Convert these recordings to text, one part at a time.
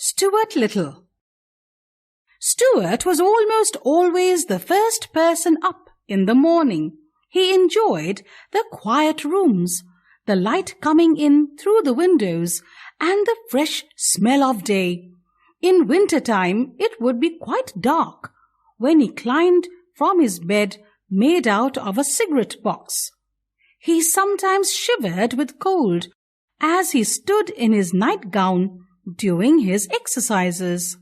Stuart Little. Stuart was almost always the first person up in the morning. He enjoyed the quiet rooms, the light coming in through the windows, and the fresh smell of day. In winter time, it would be quite dark when he climbed from his bed made out of a cigarette box. He sometimes shivered with cold as he stood in his nightgown doing his exercises.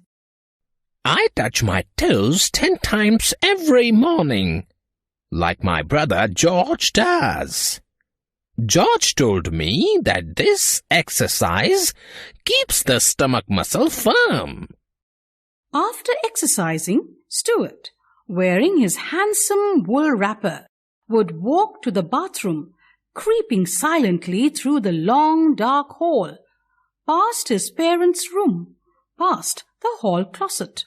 I touch my toes 10 times every morning, like my brother George does. George told me that this exercise keeps the stomach muscle firm. After exercising, Stuart, wearing his handsome wool wrapper, would walk to the bathroom, creeping silently through the long dark hall, past his parents' room, past the hall closet,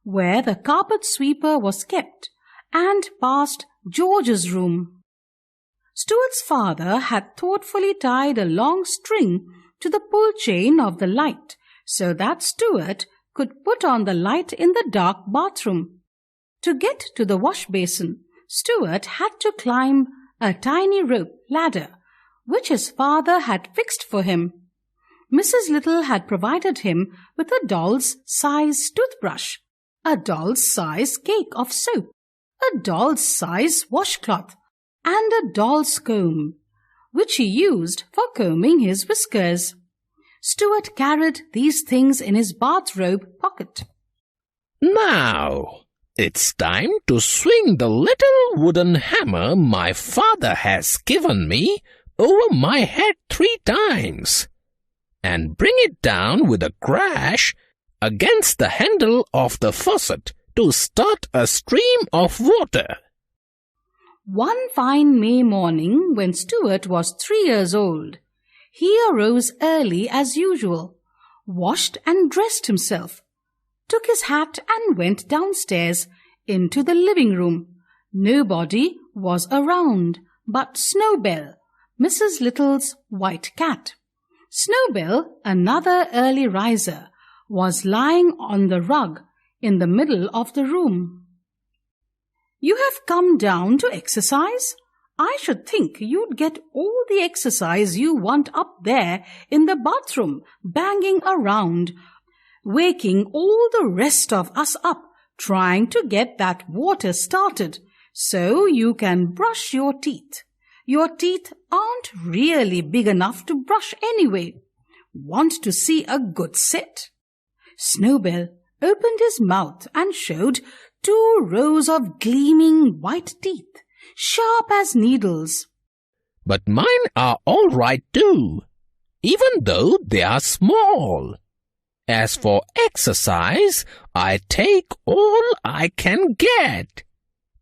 where the carpet sweeper was kept, and past George's room. Stuart's father had thoughtfully tied a long string to the pull chain of the light so that Stuart could put on the light in the dark bathroom. To get to the wash basin, Stuart had to climb a tiny rope ladder, which his father had fixed for him. Mrs. Little had provided him with a doll's size toothbrush, a doll's size cake of soap, a doll's size washcloth, and a doll's comb, which he used for combing his whiskers. Stuart carried these things in his bathrobe pocket. Now, it's time to swing the little wooden hammer my father has given me over my head 3 times and bring it down with a crash against the handle of the faucet to start a stream of water. One fine May morning, when Stuart was 3 years old, he arose early as usual, washed and dressed himself, took his hat and went downstairs into the living room. Nobody was around but Snowbell, Mrs. Little's white cat. Snowbell, another early riser, was lying on the rug in the middle of the room. "You have come down to exercise? I should think you'd get all the exercise you want up there in the bathroom, banging around, waking all the rest of us up, trying to get that water started so you can brush your teeth. Your teeth aren't really big enough to brush anyway. Want to see a good set?" Snowbell opened his mouth and showed 2 rows of gleaming white teeth, sharp as needles. But mine are all right too, even though they are small. As for exercise, I take all I can get.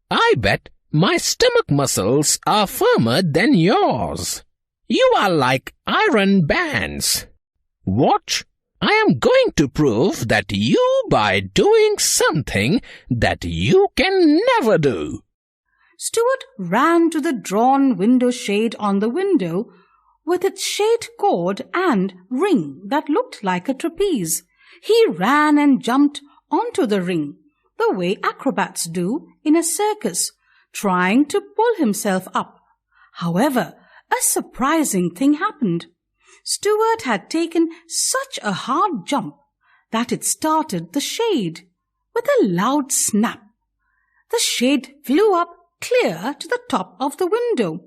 I bet my stomach muscles are firmer than yours. You are like iron bands. Watch, I am going to prove that you by doing something that you can never do. Stuart ran to the drawn window shade on the window with its shade cord and ring that looked like a trapeze. He ran and jumped onto the ring, the way acrobats do in a circus, trying to pull himself up. However, a surprising thing happened. Stuart had taken such a hard jump that it started the shade. With a loud snap, the shade flew up clear to the top of the window,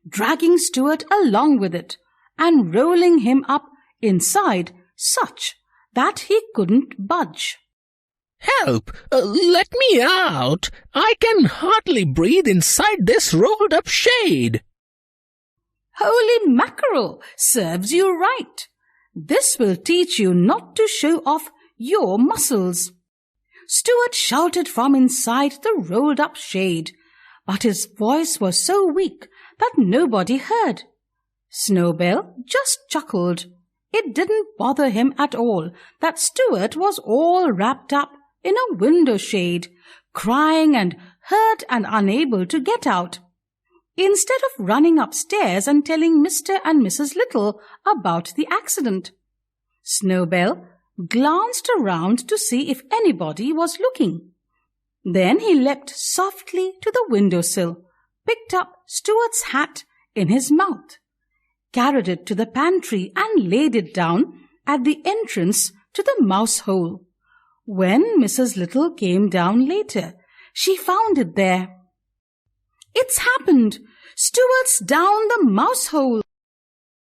dragging Stuart along with it and rolling him up inside such that he couldn't budge. "Help! Let me out! I can hardly breathe inside this rolled-up shade." "Holy mackerel, serves you right. This will teach you not to show off your muscles." Stuart shouted from inside the rolled-up shade, but his voice was so weak that nobody heard. Snowbell just chuckled. It didn't bother him at all that Stuart was all wrapped up in a window shade, crying and hurt and unable to get out. Instead of running upstairs and telling Mr. and Mrs. Little about the accident, Snowbell glanced around to see if anybody was looking. Then he leapt softly to the windowsill, picked up Stuart's hat in his mouth, carried it to the pantry and laid it down at the entrance to the mouse hole. When Mrs. Little came down later, she found it there. "It's happened! Stuart's down the mouse hole!"